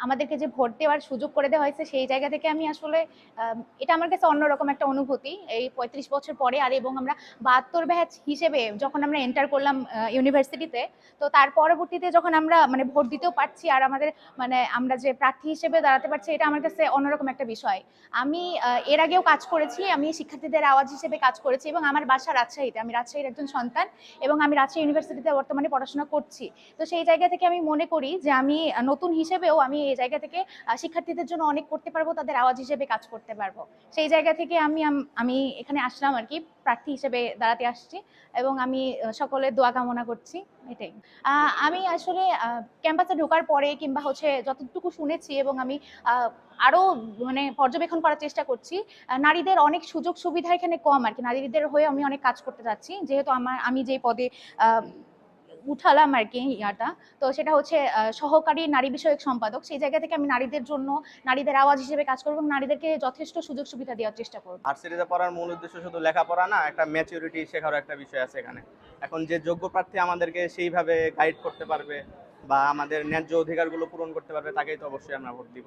আমাদেরকে যে ভোট দেওয়ার সুযোগ করে দেওয়া হয়েছে, সেই জায়গা থেকে আমি আসলে এটা আমার কাছে অন্যরকম একটা অনুভূতি এই ৩৫ বছর পরে। আর এবং আমরা ৭২ ব্যাচ হিসেবে যখন আমরা এন্টার করলাম ইউনিভার্সিটিতে, তো তার পরবর্তীতে যখন আমরা মানে ভোট দিতেও পারছি আর আমাদের মানে আমরা যে প্রার্থী হিসেবে দাঁড়াতে পারছি, এটা আমার কাছে অন্যরকম একটা বিষয়। আমি এর আগেও কাজ করেছি, আমি শিক্ষার্থীদের আওয়াজ হিসেবে কাজ করেছি এবং আমার বাসা রাজশাহীতে, আমি রাজশাহীর একজন সন্তান এবং আমি রাজশাহী ইউনিভার্সিটিতে বর্তমানে পড়াশোনা করছি। তো সেই জায়গা থেকে আমি মনে করি যে আমি নতুন হিসেবেও আমি এই জায়গা থেকে শিক্ষার্থীদের জন্য অনেক করতে পারবো, তাদের আওয়াজ হিসেবে কাজ করতে পারবো। সেই জায়গা থেকে আমি এখানে আসলাম আর কি, প্রার্থী হিসেবে দাঁড়াতে আসছি এবং আমি সকলের দোয়া কামনা করছি, এটাই। আমি আসলে ক্যাম্পাসে ঢোকার পরে কিংবা হচ্ছে যতটুকু শুনেছি এবং আমি আরো মানে পর্যবেক্ষণ করার চেষ্টা করছি, নারীদের অনেক সুযোগ সুবিধা এখানে কম আর কি। নারীদের হয়ে আমি অনেক কাজ করতে চাচ্ছি, যেহেতু আমি যে পদে উঠালাম আর কি ইয়াটা, তো সেটা হচ্ছে সহকারী নারী বিষয়ক সম্পাদক। সেই জায়গা থেকে আমি নারীদের জন্য, নারীদের আওয়াজ হিসেবে কাজ করবো এবং নারীদেরকে যথেষ্ট সুযোগ সুবিধা দেওয়ার চেষ্টা করবো। ভার্সিটিতে পড়ার মূল উদ্দেশ্য শুধু লেখাপড়া না, একটা ম্যাচুরিটি শেখারও একটা বিষয় আছে এখানে। এখন যে যোগ্য প্রার্থী আমাদেরকে সেইভাবে গাইড করতে পারবে বা আমাদের ন্যায্য অধিকারগুলো পূরণ করতে পারবে, তাকেই তো অবশ্যই আমরা ভোট দিব।